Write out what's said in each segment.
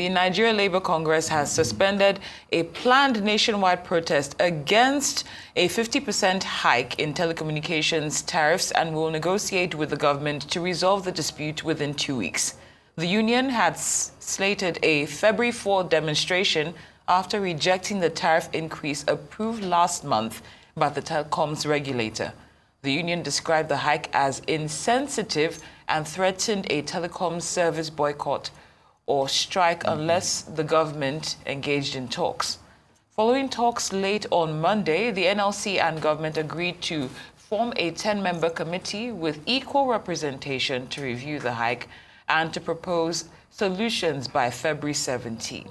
the Nigeria Labour Congress has suspended a planned nationwide protest against a 50% hike in telecommunications tariffs and will negotiate with the government to resolve the dispute within 2 weeks. The union had slated a February 4 demonstration after rejecting the tariff increase approved last month by the Telecom's regulator. The union described the hike as insensitive and threatened a telecom service boycott or strike unless the government engaged in talks. Following talks late on Monday, the NLC and government agreed to form a 10-member committee with equal representation to review the hike and to propose solutions by February 17.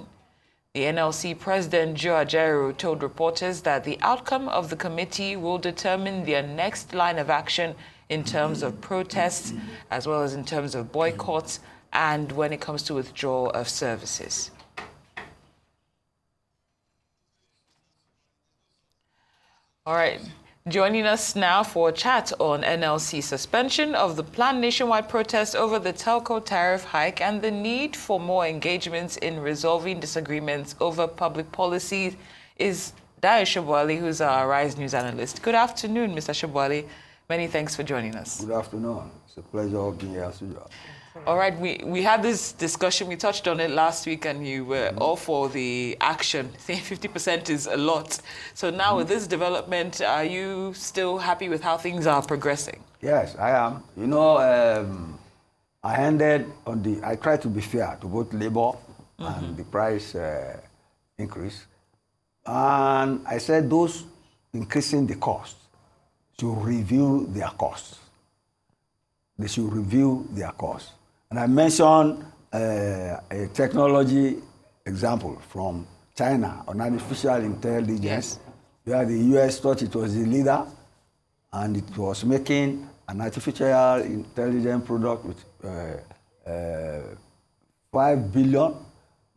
The NLC President Dayo told reporters that the outcome of the committee will determine their next line of action in terms of protests, as well as in terms of boycotts, and when it comes to withdrawal of services. All right. Joining us now for a chat on NLC suspension of the planned nationwide protest over the telco tariff hike and the need for more engagements in resolving disagreements over public policy is Dayo Sobowale, who's our Rise News analyst. Good afternoon, Mr. Sobowale. Many thanks for joining us. Good afternoon. It's a pleasure being here as usual. All right, we had this discussion, we touched on it last week, and you were all for the action, saying 50% is a lot. So now with this development, are you still happy with how things are progressing? Yes, I am. You know, I tried to be fair to both labor and the price increase. And I said those increasing the cost should review their costs. They should review their costs. And I mentioned a technology example from China on artificial intelligence, yes, where the US thought it was the leader and it was making an artificial intelligence product with 5 billion,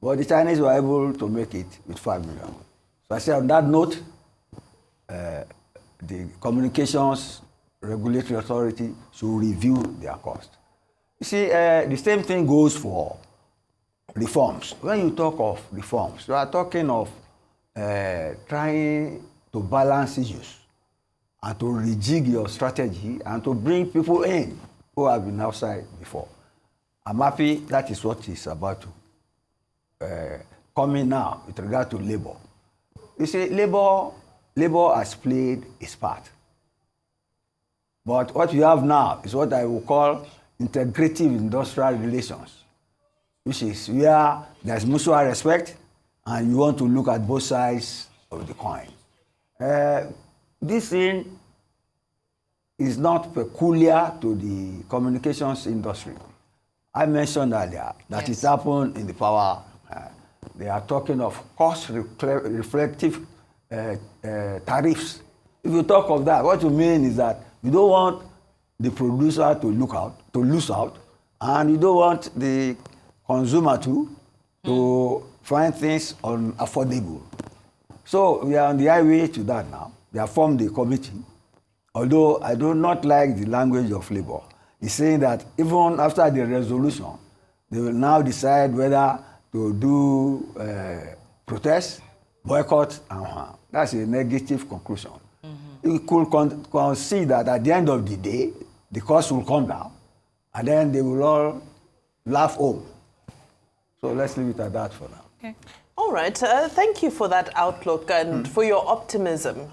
but the Chinese were able to make it with 5 million. So I said on that note, the Communications Regulatory Authority should review their cost. You see, the same thing goes for reforms. When you talk of reforms, you are talking of trying to balance issues and to rejig your strategy and to bring people in who have been outside before. I'm happy that is what is about to come in now with regard to labor. You see, labor has played its part. But what you have now is what I will call integrative industrial relations, which is where there's mutual respect and you want to look at both sides of the coin. This thing is not peculiar to the communications industry. I mentioned earlier that yes, it happened in the power. They are talking of cost-reflective tariffs. If you talk of that, what you mean is that you don't want the producer to lose out, and you don't want the consumer to find things unaffordable. So we are on the highway to that now. We have formed the committee, although I do not like the language of labor. It's saying that even after the resolution, they will now decide whether to do protest, boycott, and harm. That's a negative conclusion. You could concede that at the end of the day, the cost will come down, and then they will all laugh home. So let's leave it at that for now. Okay. All right. Thank you for that outlook and for your optimism.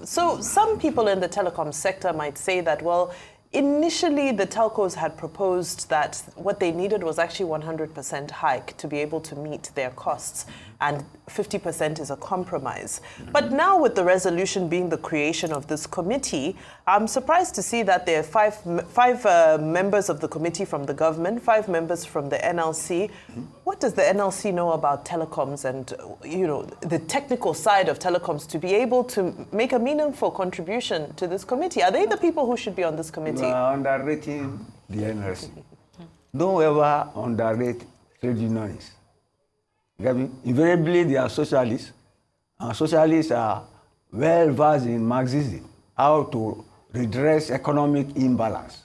So some people in the telecom sector might say that, well, initially the telcos had proposed that what they needed was actually 100% hike to be able to meet their costs, and 50% is a compromise. But now with the resolution being the creation of this committee, I'm surprised to see that there are five members of the committee from the government, 5 members from the NLC. What does the NLC know about telecoms and, you know, the technical side of telecoms to be able to make a meaningful contribution to this committee? Are they the people who should be on this committee? You are underrating the NLC. Don't ever underrate trade unionists. Invariably, they are socialists, and socialists are well versed in Marxism, how to redress economic imbalance.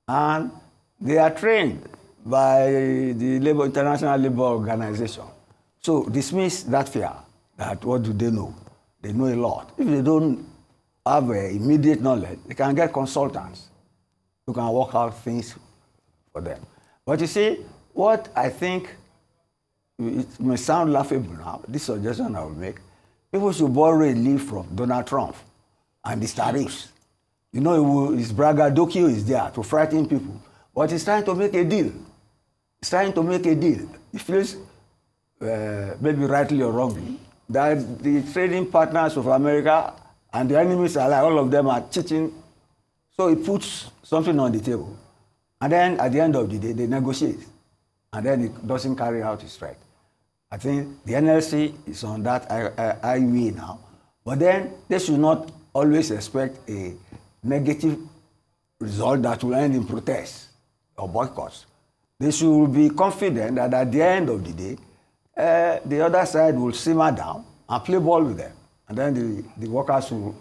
And they are trained by the International Labour Organization. So dismiss that fear. That what do they know? They know a lot. If they don't have immediate knowledge, they can get consultants who can work out things for them. But you see, what I think, it may sound laughable now, this suggestion I will make, people should borrow a leaf from Donald Trump and his tariffs. You know, his braggadocio is there to frighten people, but he's trying to make a deal. He's trying to make a deal. He feels, maybe rightly or wrongly, that the trading partners of America and the enemies alike, all of them are cheating. So he puts something on the table. And then at the end of the day, they negotiate. And then it doesn't carry out its threat. I think the NLC is on that highway now. But then they should not always expect a negative result that will end in protests or boycotts. They should be confident that at the end of the day, the other side will simmer down and play ball with them. And then the workers will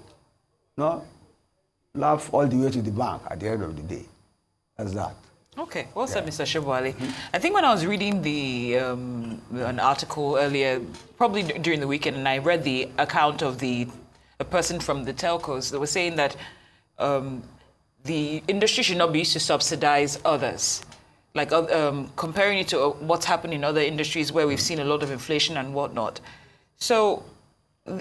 laugh all the way to the bank at the end of the day. That's that. Okay, well said, Mr. Sobowale. I think when I was reading an article earlier, probably during the weekend, and I read the account of a person from the telcos that was saying that the industry should not be used to subsidize others. Like comparing it to what's happened in other industries where we've seen a lot of inflation and whatnot. So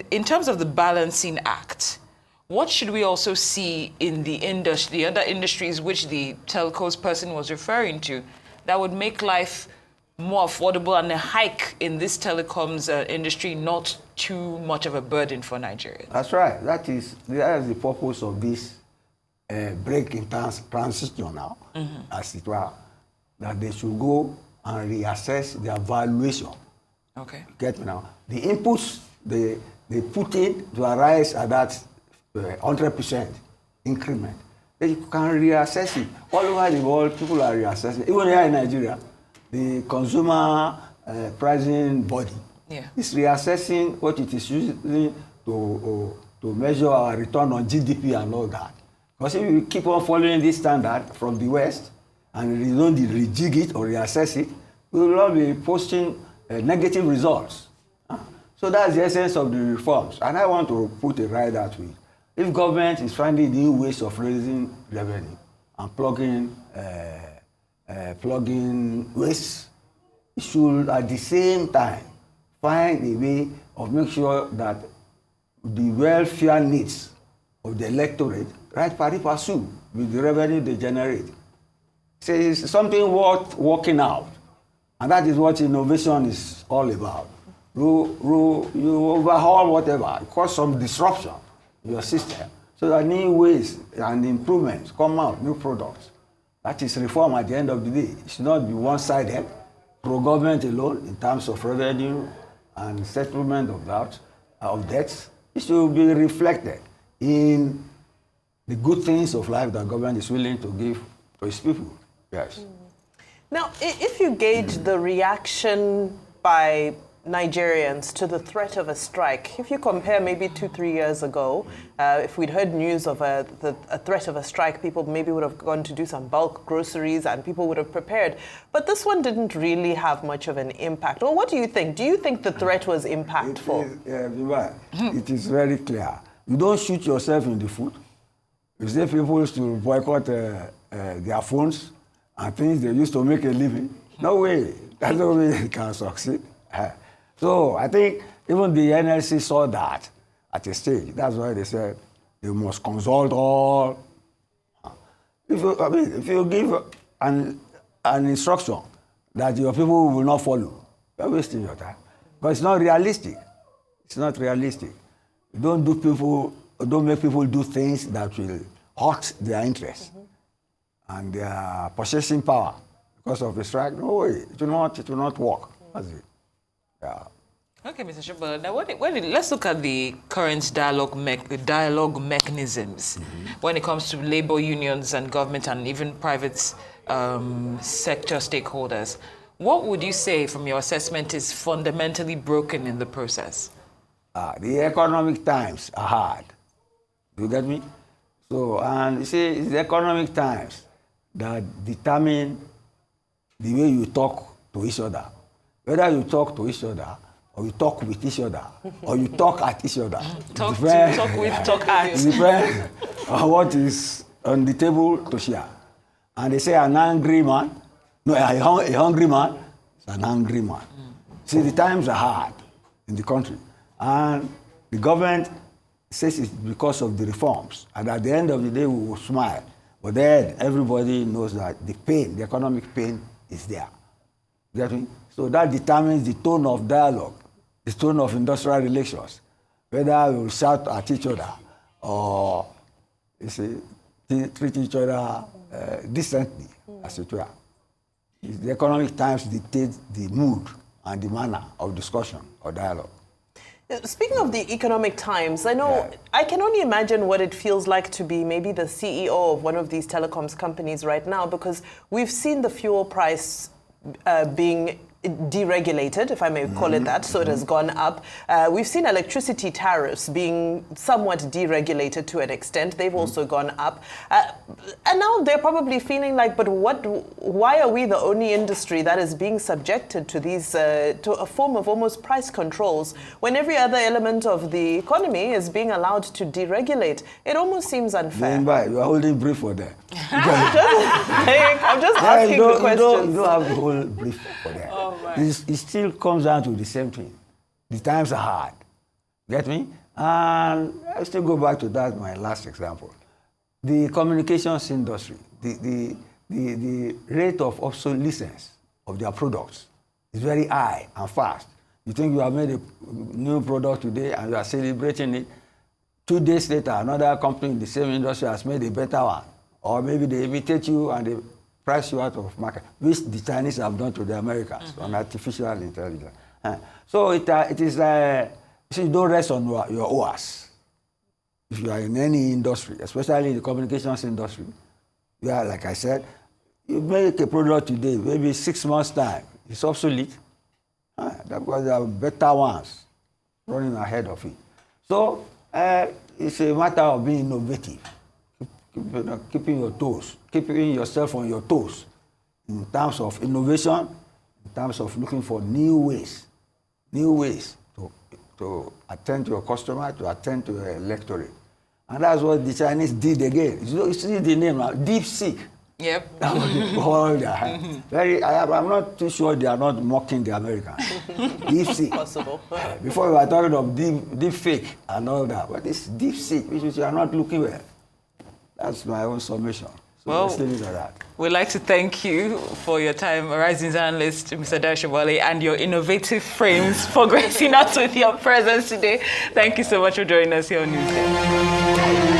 in terms of the balancing act, what should we also see in the other industries which the telcos person was referring to that would make life more affordable and a hike in this telecoms industry not too much of a burden for Nigeria? That's right. That is the purpose of this break in transition now, as it were, that they should go and reassess their valuation. Okay. Get me now? The inputs they put in to arise at that 100% increment. They can reassess it. All over the world, people are reassessing. Even here in Nigeria, the consumer pricing body is reassessing what it is using to measure our return on GDP and all that. Because if we keep on following this standard from the West and we don't rejig it or reassess it, we will all be posting negative results. So that's the essence of the reforms. And I want to put it right that way. If government is finding new ways of raising revenue and plugging waste, it should at the same time find a way of making sure that the welfare needs of the electorate right pari passu with the revenue they generate. So it's something worth working out. And that is what innovation is all about. You overhaul whatever, cause some disruption in your system so that new ways and improvements come out, new products. That is reform at the end of the day. It should not be one-sided, pro-government alone in terms of revenue and settlement of debts. It should be reflected in the good things of life that government is willing to give to its people. Yes. Now, if you gauge the reaction by Nigerians to the threat of a strike, if you compare maybe 2-3 years ago, if we'd heard news of a threat of a strike, people maybe would have gone to do some bulk groceries and people would have prepared. But this one didn't really have much of an impact. Well, what do you think? Do you think the threat was impactful? It is very clear. You don't shoot yourself in the foot. You say people to boycott their phones and things they used to make a living. No way. That's no way they can succeed. So I think even the NLC saw that at a stage. That's why they said they must consult all. If you give an instruction that your people will not follow, you're wasting your time. But it's not realistic. It's not realistic. Don't make people do things that will hurt their interests and their purchasing power because of a strike. No way. It will not work. That's it. Yeah. Okay, Mr. Sobowale. Now, let's look at the current dialogue mechanisms when it comes to labor unions and government and even private sector stakeholders. What would you say, from your assessment, is fundamentally broken in the process? The economic times are hard. Do you get me? So, and you see, it's the economic times that determine the way you talk to each other. Whether you talk to each other, or you talk with each other, or you talk at each other. Talk with, talk at. It depends on what is on the table to share. And they say an angry man, no, a hungry man is an angry man. See, the times are hard in the country. And the government says it's because of the reforms. And at the end of the day, we will smile. But then everybody knows that the pain, the economic pain is there. You get me? So that determines the tone of dialogue, the tone of industrial relations, whether we will shout at each other or treat each other decently, as it were. The economic times dictate the mood and the manner of discussion or dialogue. Speaking of the economic times, I know I can only imagine what it feels like to be maybe the CEO of one of these telecoms companies right now, because we've seen the fuel price being deregulated, if I may call it that, so it has gone up. We've seen electricity tariffs being somewhat deregulated to an extent. They've also gone up. And now they're probably feeling like, but why are we the only industry that is being subjected to these, to a form of almost price controls when every other element of the economy is being allowed to deregulate? It almost seems unfair. You are holding brief for that. I'm just asking the questions. You don't have the whole brief for that. It still comes down to the same thing. The times are hard. Get me? And I still go back to that, my last example. The communications industry, the rate of obsolescence of their products is very high and fast. You think you have made a new product today and you are celebrating it. 2 days later, another company in the same industry has made a better one. Or maybe they imitate you and they price you out of market, which the Chinese have done to the Americans on artificial intelligence. So it is you don't rest on your oars. If you are in any industry, especially in the communications industry, you are, like I said, you make a product today, maybe 6 months' time, it's obsolete. Because there are better ones running ahead of it. So it's a matter of being innovative. Keeping your toes, keeping yourself on your toes in terms of innovation, in terms of looking for new ways to attend to your customer, to attend to your electorate. And that's what the Chinese did again. You see the name now, DeepSeek. Yep. I'm not too sure they are not mocking the Americans. DeepSeek. Possible. Before we were talking of deep fake and all that, but it's DeepSeek, which you are not looking at. That's my own submission. So let's leave it at that. We'd like to thank you for your time, Rising Analyst, Mr. Dayo Sobowale, and your innovative frames for gracing us with your presence today. Thank you so much for joining us here on Newsday.